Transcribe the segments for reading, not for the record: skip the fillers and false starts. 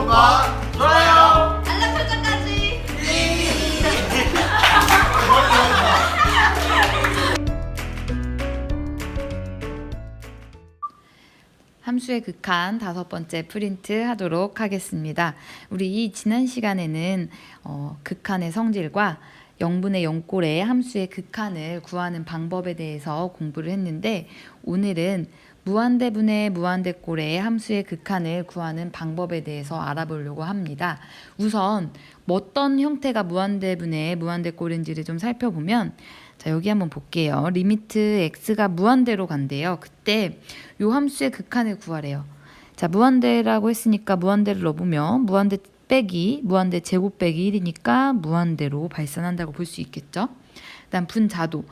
구독과 좋아요 알람 설정까지. 함수의 극한 5번째 프린트 하도록 하겠습니다. 우리 지난 시간에는 극한의 성질과 0분의 0꼴의 함수의 극한을 구하는 방법에 대해서 공부를 했는데, 오늘은 무한대분의 무한대꼴의 함수의 극한을 구하는 방법에 대해서 알아보려고 합니다. 우선 어떤 형태가 무한대분의 무한대꼴인지를 좀 살펴보면, 자, 여기 한번 볼게요. 리미트 x가 무한대로 간대요. 그때 요 함수의 극한을 구하래요. 자, 무한대라고 했으니까 무한대를 넣어보면 무한대 빼기 무한대 제곱 빼기 1이니까 무한대로 발산한다고 볼 수 있겠죠. 그다음 분자도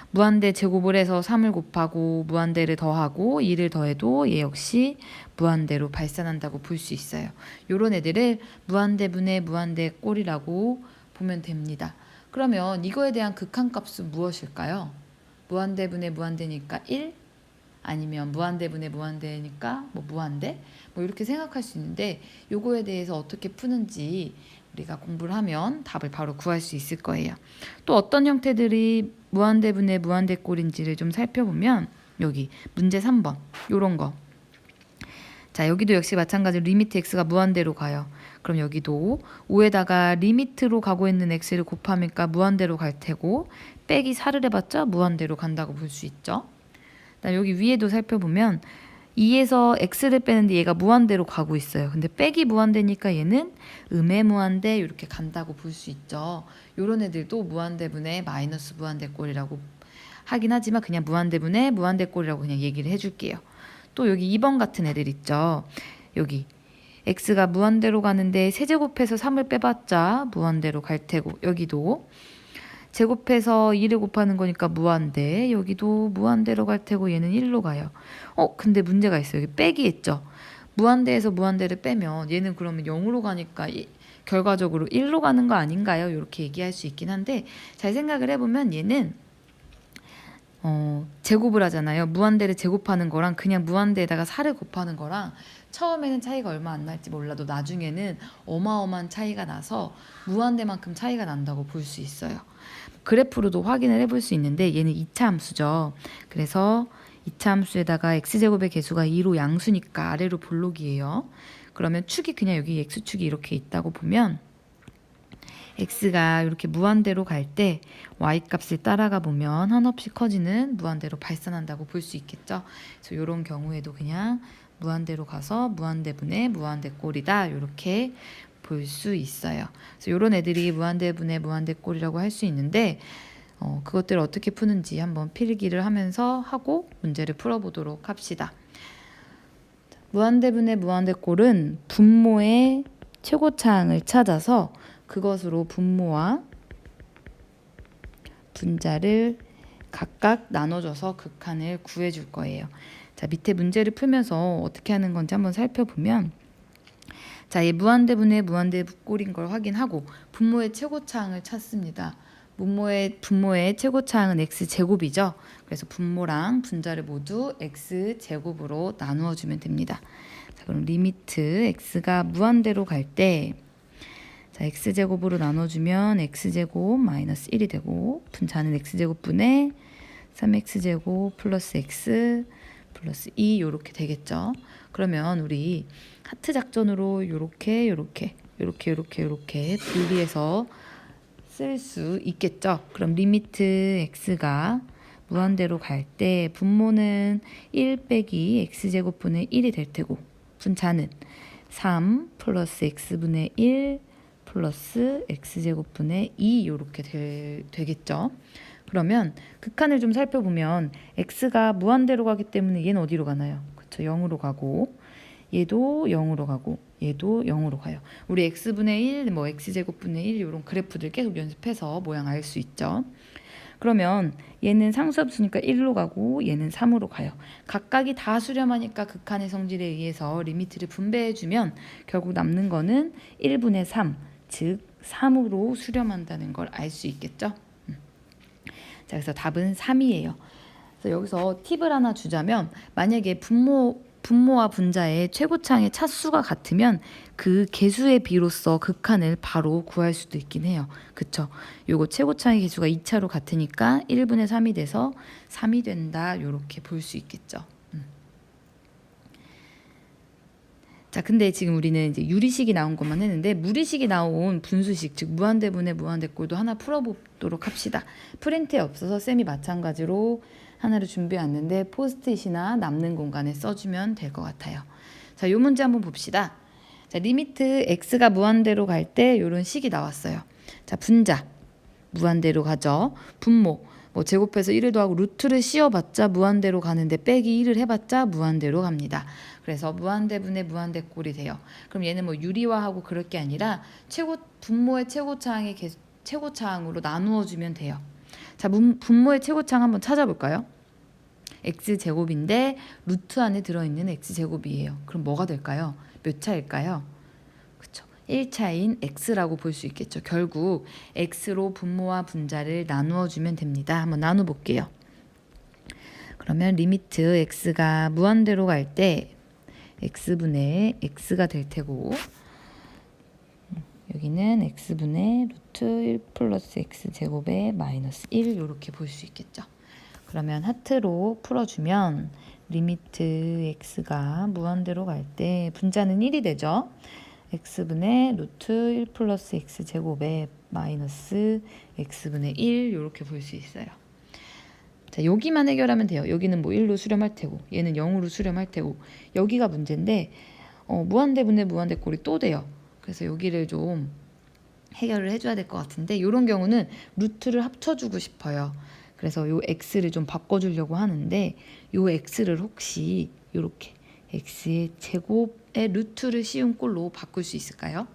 무한대 제곱을 해서 3을 곱하고 무한대를 더하고 2를 더해도 얘 역시 무한대로 발산한다고 볼 수 있어요. 요런 애들을 무한대분의 무한대꼴이라고 보면 됩니다. 그러면 이거에 대한 극한값은 무엇일까요? 무한대분의 무한대니까 1? 아니면 무한대분의 무한대니까 무한대? 이렇게 생각할 수 있는데, 요거에 대해서 어떻게 푸는지 우리가 공부를 하면 답을 바로 구할 수 있을 거예요. 또 어떤 형태들이 무한대분의 무한대꼴인지를 좀 살펴보면, 여기 문제 3번 요런 거. 자, 여기도 역시 마찬가지로 리미트 x가 무한대로 가요. 그럼 여기도 5에다가 리미트로 가고 있는 x를 곱하니까 무한대로 갈 테고, 빼기 4를 해봤자 무한대로 간다고 볼 수 있죠. 여기 위에도 살펴보면 2에서 x를 빼는데 얘가 무한대로 가고 있어요. 근데 빼기 무한대니까 얘는 음의 무한대 이렇게 간다고 볼 수 있죠. 요런 애들도 무한대분의 마이너스 무한대꼴이라고 하긴 하지만 그냥 무한대분의 무한대꼴이라고 그냥 얘기를 해줄게요. 또 여기 2번 같은 애들 있죠. 여기 x가 무한대로 가는데 세제곱해서 3을 빼봤자 무한대로 갈 테고, 여기도 제곱해서 2를 곱하는 거니까 무한대, 여기도 무한대로 갈 테고 얘는 1로 가요. 근데 문제가 있어요. 여기 빼기 했죠. 무한대에서 무한대를 빼면 얘는 그러면 0으로 가니까 결과적으로 1로 가는 거 아닌가요? 이렇게 얘기할 수 있긴 한데, 잘 생각을 해보면 얘는 제곱을 하잖아요. 무한대를 제곱하는 거랑 그냥 무한대에다가 4를 곱하는 거랑 처음에는 차이가 얼마 안 날지 몰라도 나중에는 어마어마한 차이가 나서 무한대만큼 차이가 난다고 볼 수 있어요. 그래프로도 확인을 해볼 수 있는데, 얘는 2차 함수죠. 그래서 2차 함수에다가 x제곱의 개수가 2로 양수니까 아래로 볼록이에요. 그러면 축이 그냥 여기 x축이 이렇게 있다고 보면, x가 이렇게 무한대로 갈 때 y값을 따라가 보면 한없이 커지는 무한대로 발산한다고 볼 수 있겠죠. 그래서 이런 경우에도 그냥 무한대로 가서 무한대분의 무한대꼴이다 이렇게 볼 수 있어요. 그래서 이런 애들이 무한대분의 무한대꼴이라고 할 수 있는데, 그것들을 어떻게 푸는지 한번 필기를 하면서 하고 문제를 풀어보도록 합시다. 무한대분의 무한대꼴은 분모의 최고차항을 찾아서 그것으로 분모와 분자를 각각 나눠줘서 극한을 구해줄 거예요. 자, 밑에 문제를 풀면서 어떻게 하는 건지 한번 살펴보면, 자, 얘 무한대분의 무한대꼴인 걸 확인하고 분모의 최고차항을 찾습니다. 분모의 최고차항은 x제곱이죠. 그래서 분모랑 분자를 모두 x제곱으로 나누어 주면 됩니다. 자, 그럼 리미트 x가 무한대로 갈 때, 자, x제곱으로 나눠주면 x제곱 마이너스 1이 되고, 분자는 x제곱분의 3x제곱 플러스 x 플러스 2 요렇게 되겠죠. 그러면 우리 하트 작전으로 요렇게 분리해서 쓸 수 있겠죠. 그럼 리미트 x가 무한대로 갈 때 분모는 1 빼기 x제곱분의 1이 될 테고, 분자는 3 플러스 x분의 1 플러스 x제곱분의 2 이렇게 되겠죠. 그러면 극한을 좀 살펴보면 x가 무한대로 가기 때문에 얘는 어디로 가나요? 그렇죠. 0으로 가고, 얘도 0으로 가고, 얘도 0으로 가요. 우리 x분의 1, x제곱분의 1 이런 그래프들 계속 연습해서 모양 알 수 있죠. 그러면 얘는 상수함수니까 1로 가고 얘는 3으로 가요. 각각이 다 수렴하니까 극한의 성질에 의해서 리미트를 분배해주면 결국 남는 거는 1분의 3, 즉 3으로 수렴한다는 걸 알 수 있겠죠. 자, 그래서 답은 3이에요. 그래서 여기서 팁을 하나 주자면, 만약에 분모 분모와 분자의 최고차항의 차수가 같으면 그 개수의 비로서 극한을 바로 구할 수도 있긴 해요. 그쵸? 요거 최고차항의 개수가 2차로 같으니까 1분의 3이 돼서 3이 된다. 요렇게 볼 수 있겠죠. 자, 근데 지금 우리는 이제 유리식이 나온 것만 했는데 무리식이 나온 분수식, 즉 무한대분의 무한대꼴도 하나 풀어보도록 합시다. 프린트에 없어서 쌤이 마찬가지로 하나를 준비해왔는데 포스트잇이나 남는 공간에 써주면 될 것 같아요. 자, 요 문제 한번 봅시다. 자, 리미트 x가 무한대로 갈 때 요런 식이 나왔어요. 자, 분자 무한대로 가죠. 분모 뭐 제곱해서 1을 더하고 루트를 씌워봤자 무한대로 가는데 빼기 1을 해봤자 무한대로 갑니다. 그래서 무한대분의 무한대꼴이 돼요. 그럼 얘는 뭐 유리화하고 그럴 게 아니라 분모의 최고차항으로 나누어주면 돼요. 자, 분모의 최고차항 한번 찾아볼까요? x제곱인데 루트 안에 들어있는 x제곱이에요. 그럼 뭐가 될까요? 몇 차일까요? 그쵸. 1차인 x라고 볼 수 있겠죠. 결국 x로 분모와 분자를 나누어주면 됩니다. 한번 나눠볼게요. 그러면 리미트 x가 무한대로 갈 때 x분의 x가 될 테고 여기는 x분의 루트 1 플러스 x제곱의 마이너스 1 이렇게 볼 수 있겠죠. 그러면 하트로 풀어주면 리미트 x가 무한대로 갈 때 분자는 1이 되죠. x분의 루트 1 플러스 x제곱의 마이너스 x분의 1 이렇게 볼 수 있어요. 자, 여기만 해결하면 돼요. 여기는 뭐 1로 수렴할 테고 얘는 0으로 수렴할 테고 여기가 문제인데 무한대분의 무한대꼴이 또 돼요. 그래서 여기를 좀 해결을 해줘야 될 것 같은데 이런 경우는 루트를 합쳐주고 싶어요. 그래서 요 x를 좀 바꿔주려고 하는데 요 x를 혹시 이렇게 x의 제곱의 루트를 씌운 꼴로 바꿀 수 있을까요?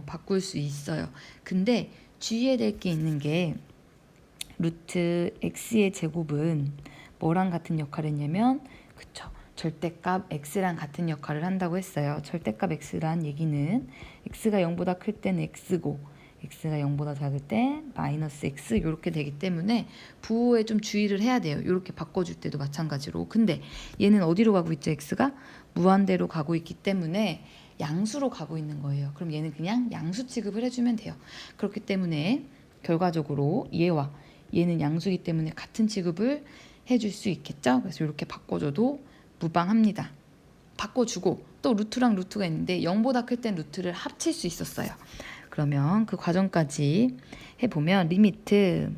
바꿀 수 있어요. 근데 주의해야 될 게 있는 게 루트 x의 제곱은 뭐랑 같은 역할을 했냐면 그쵸, 절대값 x랑 같은 역할을 한다고 했어요. 절대값 x란 얘기는 x가 0보다 클 때는 x고 x가 0보다 작을 때 마이너스 x 이렇게 되기 때문에 부호에 좀 주의를 해야 돼요. 이렇게 바꿔줄 때도 마찬가지로. 근데 얘는 어디로 가고 있죠? x가 무한대로 가고 있기 때문에 양수로 가고 있는 거예요. 그럼 얘는 그냥 양수 취급을 해주면 돼요. 그렇기 때문에 결과적으로 얘는 양수이기 때문에 같은 취급을 해줄 수 있겠죠. 그래서 이렇게 바꿔줘도 무방합니다. 바꿔주고 또 루트랑 루트가 있는데 0보다 클 땐 루트를 합칠 수 있었어요. 그러면 그 과정까지 해보면 리미트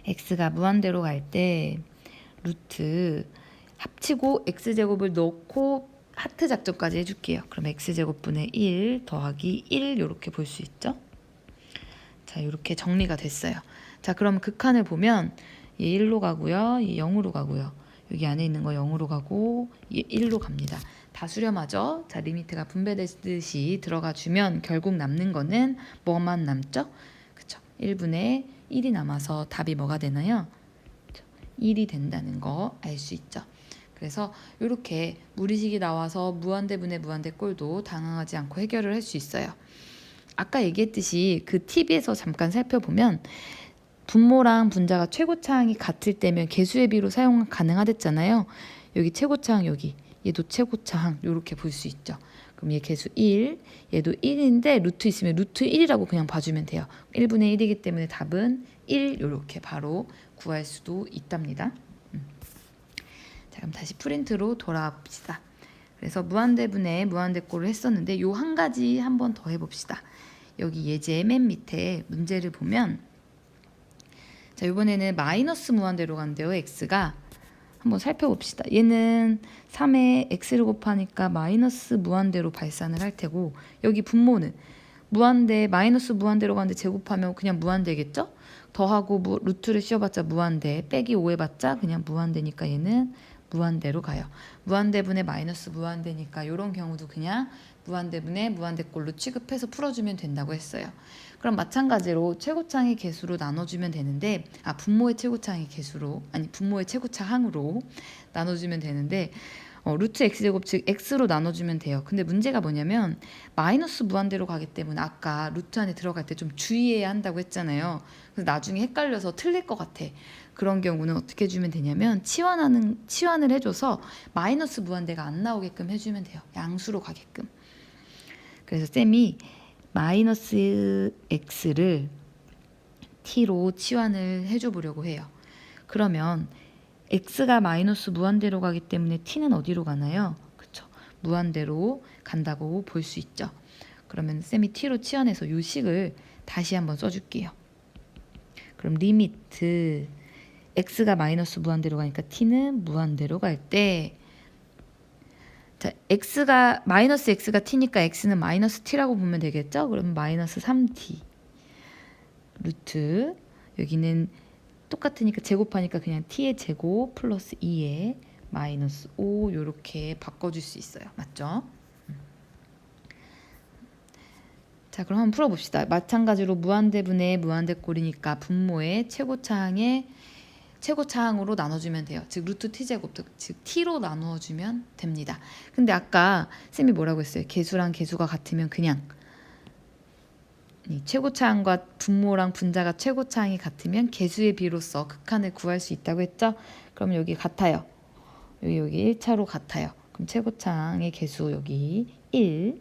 x가 무한대로 갈 때 루트 합치고 x제곱을 넣고 하트 작전까지 해줄게요. 그럼 x제곱분의 1 더하기 1 이렇게 볼 수 있죠. 자, 이렇게 정리가 됐어요. 자, 그럼 극한을 보면 얘 1로 가고요. 얘 0으로 가고요. 여기 안에 있는 거 0으로 가고 얘 1로 갑니다. 다 수렴하죠. 자, 리미트가 분배되듯이 들어가 주면 결국 남는 거는 뭐만 남죠? 그쵸? 1분의 1이 남아서 답이 뭐가 되나요? 1이 된다는 거 알 수 있죠. 그래서 이렇게 무리식이 나와서 무한대분의 무한대꼴도 당황하지 않고 해결을 할 수 있어요. 아까 얘기했듯이 그 팁에서 잠깐 살펴보면 분모랑 분자가 최고차항이 같을 때면 개수의 비로 사용 가능하댔잖아요. 여기 최고차항 여기 얘도 최고차항 이렇게 볼 수 있죠. 그럼 얘 개수 1, 얘도 1인데 루트 있으면 루트 1이라고 그냥 봐주면 돼요. 1분의 1이기 때문에 답은 1 이렇게 바로 구할 수도 있답니다. 자, 그럼 다시 프린트로 돌아와 봅시다. 그래서 무한대분의 무한대꼴을 했었는데 요 한 가지 한번 더 해봅시다. 여기 예제 맨 밑에 문제를 보면 자, 이번에는 마이너스 무한대로 간대요. x가 한번 살펴봅시다. 얘는 3에 x를 곱하니까 마이너스 무한대로 발산을 할 테고 여기 분모는 무한대 마이너스 무한대로 가는데 제곱하면 그냥 무한대겠죠? 더하고 루트를 씌워봤자 무한대 빼기 5 해봤자 그냥 무한대니까 얘는 무한대로 가요. 무한대분의 마이너스 무한대니까 이런 경우도 그냥 무한대분의 무한대꼴로 취급해서 풀어주면 된다고 했어요. 그럼 마찬가지로 최고차항의 개수로 나눠주면 되는데 분모의 최고차항의 개수로 분모의 최고차항으로 나눠주면 되는데 루트 x제곱 즉 x로 나눠주면 돼요. 근데 문제가 뭐냐면 마이너스 무한대로 가기 때문에 아까 루트 안에 들어갈 때 좀 주의해야 한다고 했잖아요. 그래서 나중에 헷갈려서 틀릴 것 같아. 그런 경우는 어떻게 해주면 되냐면 치환을 해줘서 마이너스 무한대가 안 나오게끔 해주면 돼요. 양수로 가게끔. 그래서 쌤이 마이너스 x를 t로 치환을 해줘 보려고 해요. 그러면 x가 마이너스 무한대로 가기 때문에 t는 어디로 가나요? 그쵸? 무한대로 간다고 볼 수 있죠. 그러면 쌤이 t로 치환해서 이 식을 다시 한번 써줄게요. 그럼 리미트 x가 마이너스 무한대로 가니까 t는 무한대로 갈 때, 자, x가 마이너스 x가 t니까 x는 마이너스 t라고 보면 되겠죠? 그러면 마이너스 3t 루트, 여기는 똑같으니까 제곱하니까 그냥 t의 제곱 플러스 2에 마이너스 5 이렇게 바꿔줄 수 있어요. 맞죠? 자, 그럼 한번 풀어봅시다. 마찬가지로 무한대분의 무한대꼴이니까 분모의 최고차항으로 나눠주면 돼요. 즉 루트 t제곱, 즉 t로 나누어주면 됩니다. 근데 아까 쌤이 뭐라고 했어요? 개수랑 개수가 같으면 그냥 이 최고차항과 분모랑 분자가 최고차항이 같으면 개수의 비로써 극한을 구할 수 있다고 했죠? 그럼 여기 같아요. 여기 1차로 같아요. 그럼 최고차항의 개수 여기 1,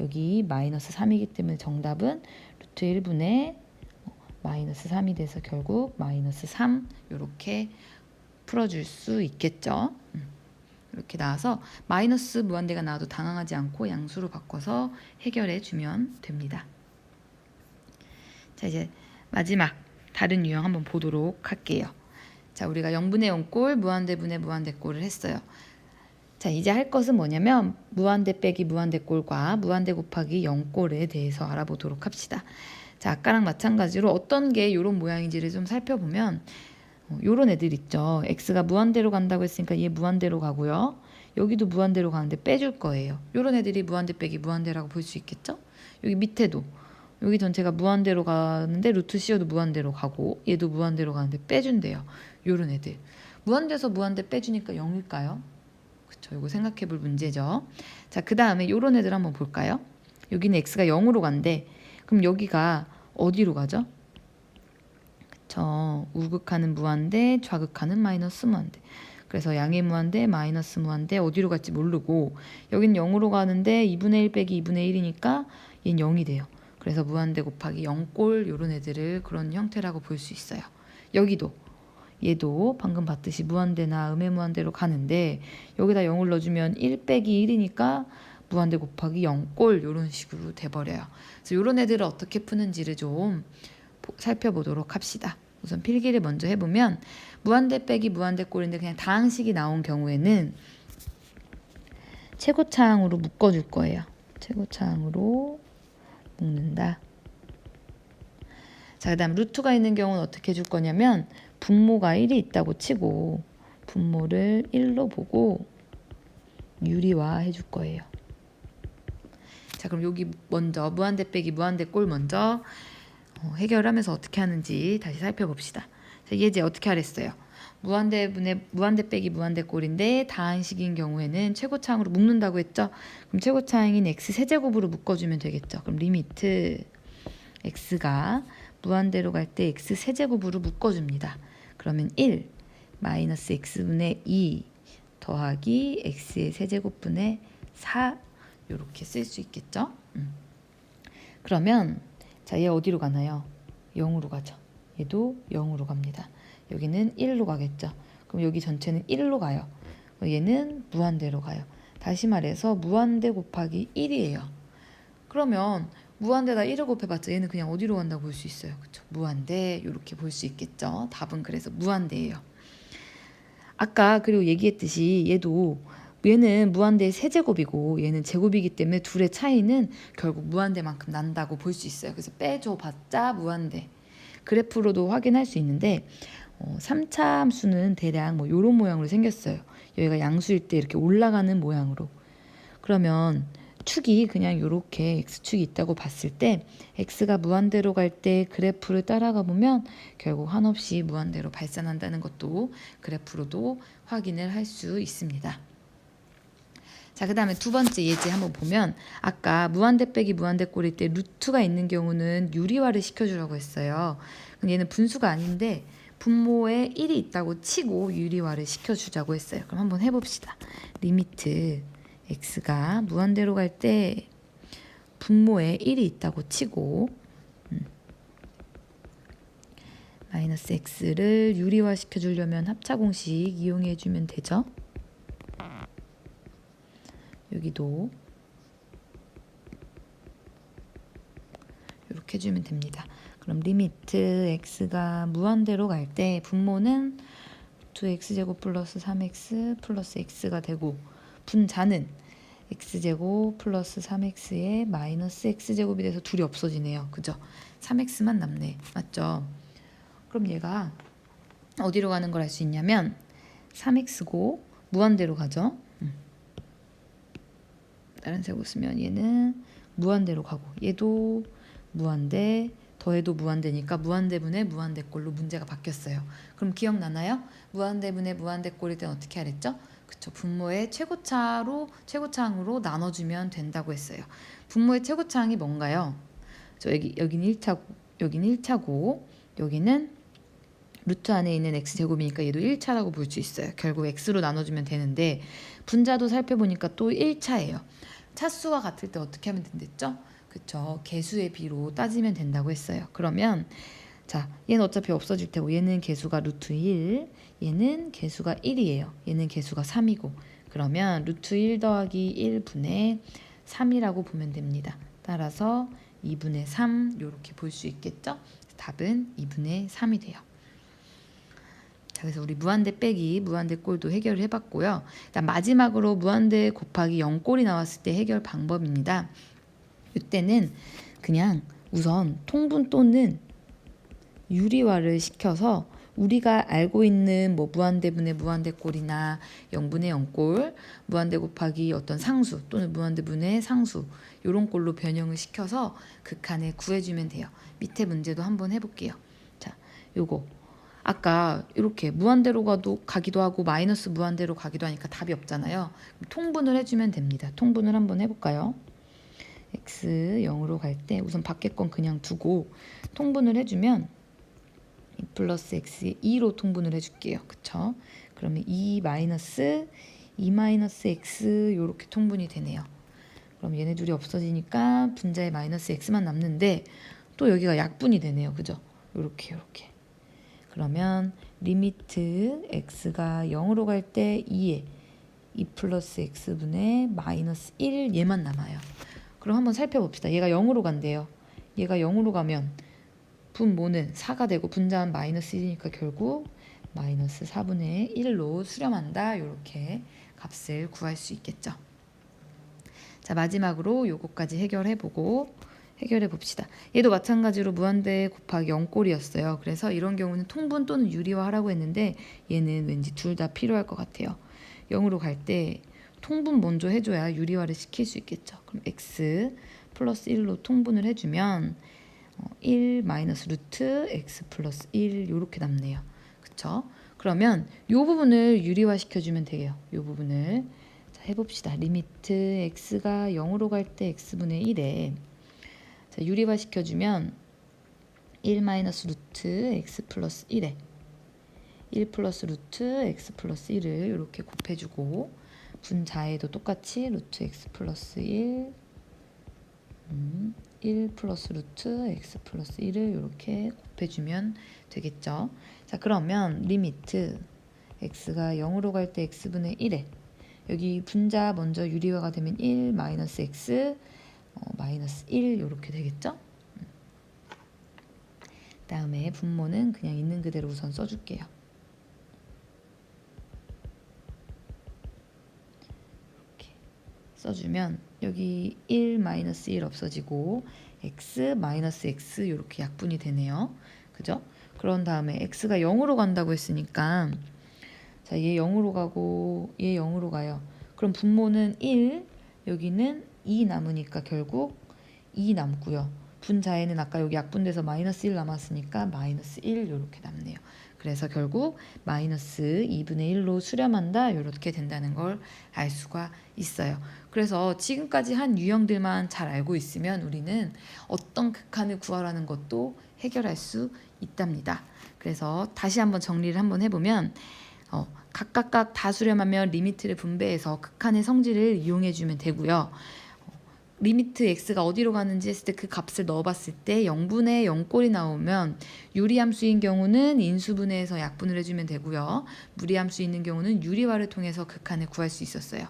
여기 마이너스 3이기 때문에 정답은 루트 1분의 마이너스 3이 돼서 결국 마이너스 3 이렇게 풀어줄 수 있겠죠. 이렇게 나와서 마이너스 무한대가 나와도 당황하지 않고 양수로 바꿔서 해결해 주면 됩니다. 자, 이제 마지막 다른 유형 한번 보도록 할게요. 자, 우리가 0분의 0꼴, 무한대분의 무한대꼴을 했어요. 자, 이제 할 것은 뭐냐면 무한대 빼기 무한대꼴과 무한대 곱하기 0꼴에 대해서 알아보도록 합시다. 자, 아까랑 마찬가지로 어떤 게 이런 모양인지를 좀 살펴보면 요런 애들 있죠. x가 무한대로 간다고 했으니까 얘 무한대로 가고요. 여기도 무한대로 가는데 빼줄 거예요. 요런 애들이 무한대 빼기 무한대라고 볼 수 있겠죠. 여기 밑에도 여기 전체가 무한대로 가는데 루트 씌워도 무한대로 가고 얘도 무한대로 가는데 빼준대요. 요런 애들. 무한대에서 무한대 빼주니까 0일까요? 그쵸, 요거 생각해 볼 문제죠. 자, 그 다음에 요런 애들 한번 볼까요? 여기는 x가 0으로 간대. 그럼 여기가 어디로 가죠? 그쵸, 우극하는 무한대, 좌극하는 마이너스 무한대. 그래서 양의 무한대, 마이너스 무한대 어디로 갈지 모르고 여기는 0으로 가는데 2분의 1 빼기 2분의 1이니까 얘는 0이 돼요. 그래서 무한대 곱하기 0꼴 요런 애들을 그런 형태라고 볼 수 있어요. 여기도 얘도 방금 봤듯이 무한대나 음의 무한대로 가는데 여기다 0을 넣어주면 1 빼기 1이니까 무한대 곱하기 0꼴 요런 식으로 돼버려요. 그래서 요런 애들을 어떻게 푸는지를 좀 살펴보도록 합시다. 우선 필기를 먼저 해보면 무한대 빼기 무한대 꼴인데 그냥 다항식이 나온 경우에는 최고차항으로 묶어줄 거예요. 최고차항으로 묶는다. 자, 그 다음 루트가 있는 경우는 어떻게 해줄 거냐면 분모가 1이 있다고 치고 분모를 1로 보고 유리화 해줄 거예요. 자, 그럼 여기 먼저 무한대 빼기 무한대 꼴 먼저 해결하면서 어떻게 하는지 다시 살펴봅시다. 자, 얘 이제 어떻게 하랬어요? 무한대 빼기 무한대 꼴인데 다항식인 경우에는 최고차항으로 묶는다고 했죠? 그럼 최고차항인 x 세제곱으로 묶어주면 되겠죠? 그럼 리미트 x가 무한대로 갈 때 x 세제곱으로 묶어줍니다. 그러면 1 마이너스 x분의 2 더하기 x의 세제곱분의 4 이렇게 쓸 수 있겠죠? 그러면 자, 얘 어디로 가나요? 0으로 가죠. 얘도 0으로 갑니다. 여기는 1로 가겠죠. 그럼 여기 전체는 1로 가요. 얘는 무한대로 가요. 다시 말해서 무한대 곱하기 1이에요. 그러면 무한대다 1을 곱해봤자 얘는 그냥 어디로 간다고 볼 수 있어요. 그렇죠? 무한대 이렇게 볼 수 있겠죠. 답은 그래서 무한대예요. 아까 그리고 얘기했듯이 얘는 무한대의 세제곱이고 얘는 제곱이기 때문에 둘의 차이는 결국 무한대만큼 난다고 볼 수 있어요. 그래서 빼줘봤자 무한대. 그래프로도 확인할 수 있는데 3차 함수는 대략 뭐 이런 모양으로 생겼어요. 여기가 양수일 때 이렇게 올라가는 모양으로. 그러면 축이 그냥 이렇게 x축이 있다고 봤을 때 x가 무한대로 갈 때 그래프를 따라가 보면 결국 한없이 무한대로 발산한다는 것도 그래프로도 확인을 할 수 있습니다. 자, 그 다음에 두 번째 예제 한번 보면 아까 무한대 빼기 무한대 꼴일 때 루트가 있는 경우는 유리화를 시켜주라고 했어요. 근데 얘는 분수가 아닌데 분모에 1이 있다고 치고 유리화를 시켜주자고 했어요. 그럼 한번 해봅시다. 리미트 x가 무한대로 갈 때 분모에 1이 있다고 치고 마이너스 x를 유리화 시켜주려면 합차공식 이용해주면 되죠. 여기도 이렇게 해주면 됩니다. 그럼 리미트 x가 무한대로 갈 때 분모는 2x제곱 플러스 3x 플러스 x가 되고 분자는 x제곱 플러스 3x에 마이너스 x제곱이 돼서 둘이 없어지네요. 그죠? 3x만 남네. 맞죠? 그럼 얘가 어디로 가는 걸 알 수 있냐면 3x고 무한대로 가죠. 다른 색으로 쓰면 얘는 무한대로 가고 얘도 무한대 더해도 무한대니까 무한대분의 무한대꼴로 문제가 바뀌었어요. 그럼 기억나나요? 무한대분의 무한대꼴일 때는 어떻게 하랬죠? 그쵸, 분모의 최고차항으로 나눠주면 된다고 했어요. 분모의 최고차항이 뭔가요? 여기는 1차고 여기는 루트 안에 있는 x제곱이니까 얘도 1차라고 볼 수 있어요. 결국 x로 나눠주면 되는데 분자도 살펴보니까 또 1차예요. 차수가 같을 때 어떻게 하면 된댔죠? 그쵸, 개수의 비로 따지면 된다고 했어요. 그러면 자, 얘는 어차피 없어질 테고 얘는 개수가 루트 1, 얘는 개수가 1이에요. 얘는 개수가 3이고 그러면 루트 1 더하기 1분의 3이라고 보면 됩니다. 따라서 2분의 3 이렇게 볼 수 있겠죠? 답은 2분의 3이 돼요. 자, 그래서 우리 무한대 빼기 무한대 꼴도 해결을 해봤고요. 일단 마지막으로 무한대 곱하기 0꼴이 나왔을 때 해결 방법입니다. 이때는 그냥 우선 통분 또는 유리화를 시켜서 우리가 알고 있는 뭐 무한대분의 무한대꼴이나 0분의 0꼴, 무한대 곱하기 어떤 상수 또는 무한대분의 상수 이런 꼴로 변형을 시켜서 극한을 구해주면 돼요. 밑에 문제도 한번 해볼게요. 자, 요거 아까 이렇게 무한대로 가기도 하고 마이너스 무한대로 가기도 하니까 답이 없잖아요. 통분을 해주면 됩니다. 통분을 한번 해볼까요? x 0으로 갈 때 우선 밖에 건 그냥 두고 통분을 해주면 2 플러스 x 2로 통분을 해줄게요. 그쵸? 그러면 2 마이너스 x 이렇게 통분이 되네요. 그럼 얘네 둘이 없어지니까 분자에 마이너스 x만 남는데 또 여기가 약분이 되네요. 그죠? 요렇게 그러면 리미트 x가 0으로 갈 때 2에 2 플러스 x분의 마이너스 1 얘만 남아요. 그럼 한번 살펴봅시다. 얘가 0으로 간대요. 얘가 0으로 가면 분모는 4가 되고 분자는 마이너스 1이니까 결국 마이너스 4분의 1로 수렴한다. 이렇게 값을 구할 수 있겠죠. 자, 마지막으로 요거까지 해결해 봅시다. 얘도 마찬가지로 무한대 곱하기 0꼴이었어요. 그래서 이런 경우는 통분 또는 유리화 하라고 했는데 얘는 왠지 둘 다 필요할 것 같아요. 0으로 갈 때 통분 먼저 해줘야 유리화를 시킬 수 있겠죠. 그럼 x 플러스 1로 통분을 해주면 1 마이너스 루트 x 플러스 1 이렇게 남네요. 그쵸? 그러면 이 부분을 유리화 시켜주면 돼요. 이 부분을 자, 해봅시다. 리미트 x가 0으로 갈 때 x분의 1에 자, 유리화 시켜주면 1 마이너스 루트 x 플러스 1에 1 플러스 루트 x 플러스 1을 이렇게 곱해주고 분자에도 똑같이 루트 x 플러스 1 1 플러스 루트 x 플러스 1을 이렇게 곱해주면 되겠죠. 자, 그러면 리미트 x가 0으로 갈 때 x분의 1에 여기 분자 먼저 유리화가 되면 1 마이너스 x 마이너스 1 이렇게 되겠죠. 다음에 분모는 그냥 있는 그대로 우선 써줄게요. 이렇게 써주면 여기 1 마이너스 1 없어지고 x 마이너스 x 이렇게 약분이 되네요. 그죠? 그런 다음에 x가 0으로 간다고 했으니까 자, 얘 0으로 가고 얘 0으로 가요. 그럼 분모는 1, 여기는 2 남으니까 결국 2 남고요. 분자에는 아까 여기 약분돼서 마이너스 1 남았으니까 마이너스 1 이렇게 남네요. 그래서 그래서 결국 마이너스 2분의 1로 수렴한다 이렇게 된다는 걸 알 수가 있어요. 그래서 지금까지 한 유형들만 잘 알고 있으면 우리는 어떤 극한을 구하라는 것도 해결할 수 있답니다. 그래서 다시 한번 정리를 한번 해보면 각각 다 수렴하면 리미트를 분배해서 극한의 성질을 이용해 주면 되고요. 리미트 x가 어디로 가는지 했을 때 그 값을 넣어봤을 때 0분의 0꼴이 나오면 유리함수인 경우는 인수분해해서 약분을 해주면 되고요. 무리함수인 경우는 유리화를 통해서 극한을 구할 수 있었어요.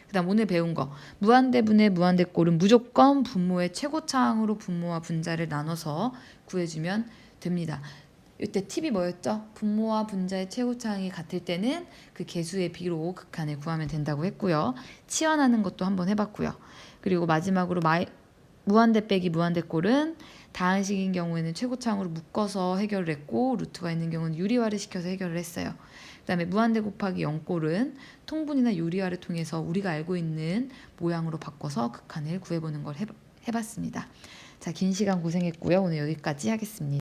그 다음 오늘 배운 거 무한대분의 무한대꼴은 무조건 분모의 최고차항으로 분모와 분자를 나눠서 구해주면 됩니다. 이때 팁이 뭐였죠? 분모와 분자의 최고차항이 같을 때는 그 개수의 비로 극한을 구하면 된다고 했고요. 치환하는 것도 한번 해봤고요. 그리고 마지막으로 무한대 빼기 무한대꼴은 다항식인 경우에는 최고차항으로 묶어서 해결을 했고 루트가 있는 경우는 유리화를 시켜서 해결을 했어요. 그 다음에 무한대 곱하기 0꼴은 통분이나 유리화를 통해서 우리가 알고 있는 모양으로 바꿔서 극한을 구해보는 걸 해봤습니다. 자, 긴 시간 고생했고요. 오늘 여기까지 하겠습니다.